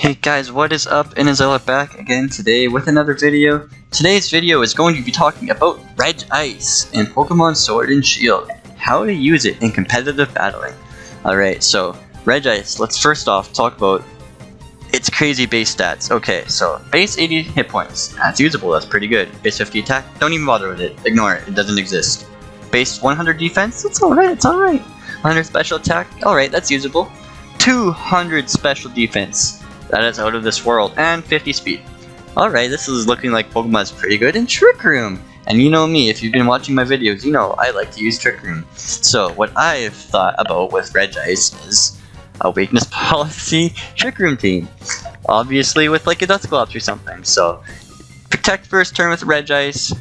Hey guys, what is up? Inazella back again today with another video. Today's video is going to be talking about Regice in Pokemon Sword and Shield. How to use it in competitive battling. Alright, so Regice, let's first off talk about its crazy base stats. Okay, so base 80 hit points. That's usable, that's pretty good. Base 50 attack, don't even bother with it. Ignore it, it doesn't exist. Base 100 defense, it's alright, it's alright. 100 special attack, alright, that's usable. 200 special defense. That is out of this world, and 50 speed. Alright, this is looking like Pokemon's pretty good in Trick Room. And you know me, if you've been watching my videos, you know I like to use Trick Room. So what I've thought about with Regice is a weakness policy Trick Room team. Obviously with like a Dusclops or something. So protect first turn with Regice,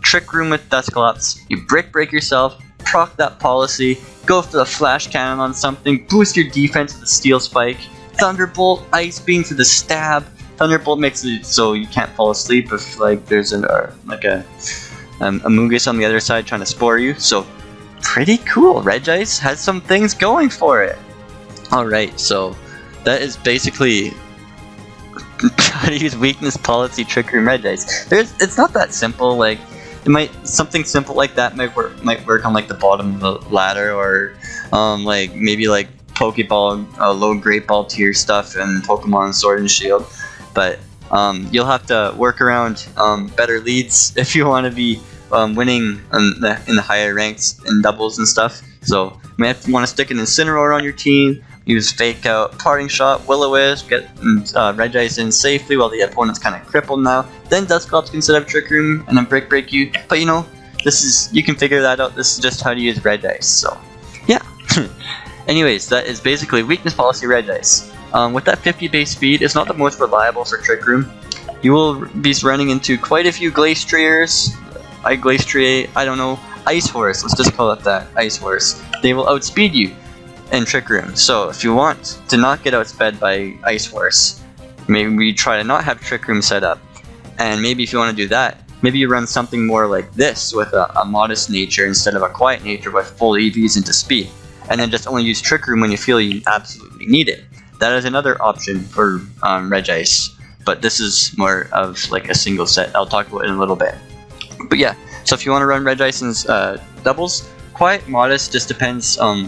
Trick Room with Dusclops, you break yourself, proc that policy, go for the Flash Cannon on something, boost your defense with the Steel Spike, Thunderbolt, Ice Beam for the stab. Thunderbolt makes it so you can't fall asleep if like there's a Mungus on the other side trying to spore you. So pretty cool. Regice has some things going for it. Alright, so that is basically how to use weakness policy Trick Room Regice. It's not that simple. Like something simple like that might work on like the bottom of the ladder, or like maybe like Pokeball, low Great Ball tier stuff in Pokemon Sword and Shield, but you'll have to work around better leads if you want to be winning in the higher ranks in doubles and stuff. So you might want to stick an Incineroar on your team, use Fake Out, Parting Shot, Will-O-Wisp, get Regice in safely while the opponent's kind of crippled now. Then Dusclops can set up Trick Room and then break you. But you know, you can figure that out. This is just how to use Regice. So yeah. Anyways, that is basically weakness policy Regice. With that 50 base speed, it's not the most reliable for Trick Room. You will be running into quite a few Glastriers, I don't know, Ice Horse, let's just call it that, Ice Horse. They will outspeed you in Trick Room. So if you want to not get outsped by Ice Horse, maybe try to not have Trick Room set up. And maybe if you want to do that, maybe you run something more like this with a modest nature instead of a quiet nature with full EVs into speed. And then just only use Trick Room when you feel you absolutely need it. That is another option for Regice, but this is more of like a single set. I'll talk about it in a little bit. But yeah, so if you want to run Regice in doubles, quiet, modest, just depends on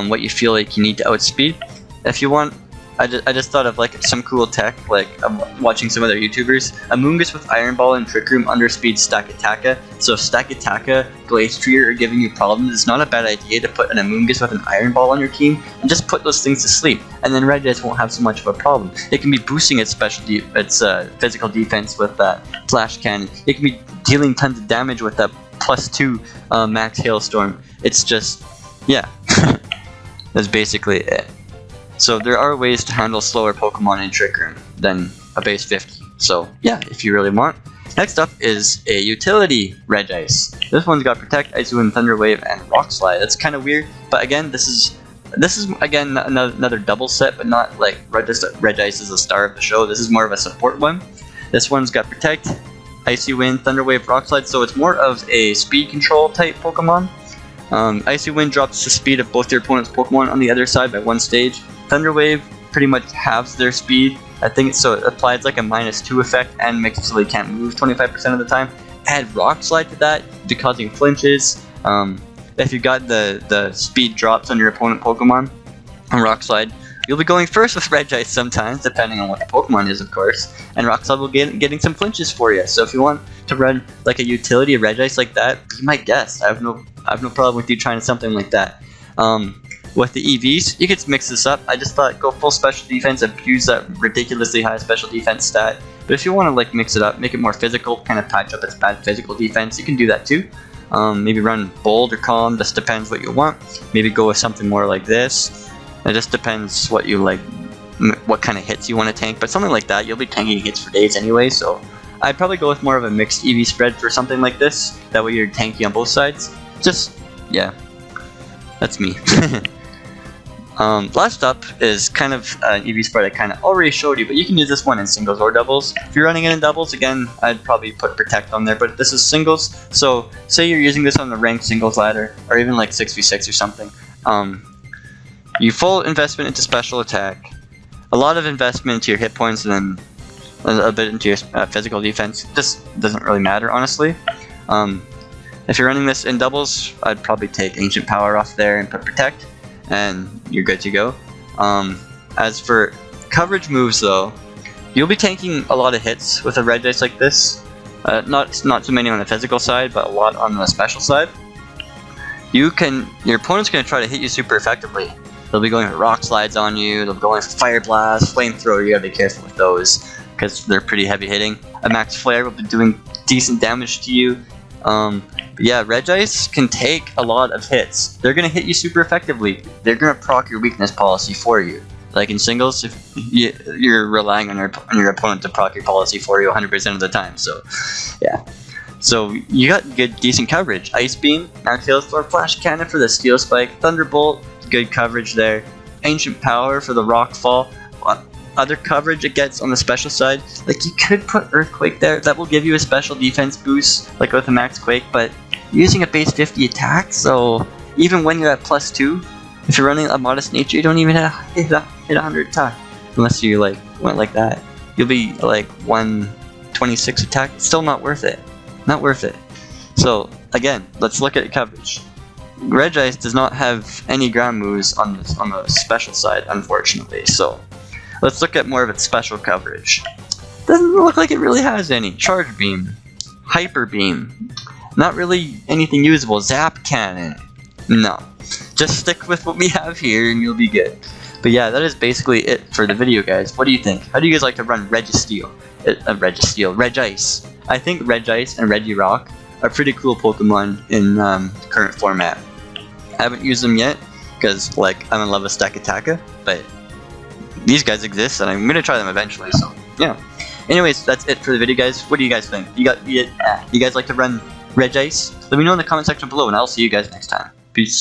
what you feel like you need to outspeed. If you want, I just thought of like some cool tech, like I'm watching some other YouTubers. A Mungus with Iron Ball and Trick Room underspeed Stakataka. So if Stakataka, Glastrier are giving you problems, it's not a bad idea to put an Amoonguss with an Iron Ball on your team and just put those things to sleep. And then Regice won't have so much of a problem. It can be boosting its physical defense with that Flash Cannon. It can be dealing tons of damage with that +2 max Hailstorm. It's just, yeah, that's basically it. So there are ways to handle slower Pokemon in Trick Room than a base 50. So yeah, if you really want. Next up is a utility Regice. This one's got Protect, Ice Wind, Thunder Wave, and Rock Slide. That's kind of weird, but again, this is again another double set, but not like Regice is the star of the show. This is more of a support one. This one's got Protect, Icy Wind, Thunder Wave, Rock Slide, so it's more of a speed control type Pokemon. Icy Wind drops the speed of both your opponent's Pokemon on the other side by 1 stage. Thunder Wave pretty much halves their speed. I think so. It applies like a -2 effect and makes it so they can't move 25% of the time. Add Rock Slide to that, causing flinches. If you got the speed drops on your opponent Pokemon on Rock Slide, you'll be going first with Regice sometimes, depending on what the Pokemon is, of course. And Rock Slide will getting some flinches for you. So if you want to run like a utility of Regice like that, be my guest. I have no problem with you trying something like that. With the EVs, you could mix this up. I just thought go full special defense and use that ridiculously high special defense stat. But if you want to like mix it up, make it more physical, kind of patch up its bad physical defense, you can do that too. Maybe run Bold or Calm, just depends what you want. Maybe go with something more like this. It just depends what you like, what kind of hits you want to tank. But something like that, you'll be tanking hits for days anyway, so I'd probably go with more of a mixed EV spread for something like this. That way you're tanky on both sides. Just, yeah, that's me. Last up is kind of an EV spread I kind of already showed you, but you can use this one in singles or doubles. If you're running it in doubles, again, I'd probably put Protect on there, but this is singles, so say you're using this on the ranked singles ladder, or even like 6v6 or something. You full investment into special attack, a lot of investment into your hit points and then a bit into your physical defense. This doesn't really matter, honestly. If you're running this in doubles, I'd probably take Ancient Power off there and put Protect, and you're good to go. As for coverage moves, though, you'll be tanking a lot of hits with a Regice like this. Not too many on the physical side, but a lot on the special side. Your opponent's going to try to hit you super effectively. They'll be going for Rock Slides on you, they'll be going for Fire Blast, Flamethrower. You gotta be careful with those, because they're pretty heavy hitting. A Max Flare will be doing decent damage to you. But yeah, Regice can take a lot of hits. They're going to hit you super effectively. They're going to proc your weakness policy for you. Like in singles, if you're relying on your opponent to proc your policy for you 100% of the time. So yeah. So you got good, decent coverage. Ice Beam, Max Hailstorm, Flash Cannon for the Steel Spike, Thunderbolt, good coverage there. Ancient Power for the Rock Fall. Other coverage it gets on the special side, like you could put Earthquake there, that will give you a special defense boost, like with a Max Quake, but using a base 50 attack, so even when you're at +2, if you're running a Modest Nature, you don't even hit 100 attack, unless you like went like that. You'll be like 126 attack, still not worth it. Not worth it. So again, let's look at coverage. Regice does not have any ground moves on the special side, unfortunately, so let's look at more of its special coverage. Doesn't look like it really has any. Charge Beam, Hyper Beam, not really anything usable. Zap Cannon, no. Just stick with what we have here and you'll be good. But yeah, that is basically it for the video, guys. What do you think? How do you guys like to run Regice? I think Regice and Regirock are pretty cool Pokemon in current format. I haven't used them yet because like I'm in love with Stakataka, but these guys exist and I'm gonna try them eventually, so yeah. Anyways, that's it for the video, guys. What do you guys think? You guys like to run Regice? Let me know in the comment section below and I'll see you guys next time. Peace.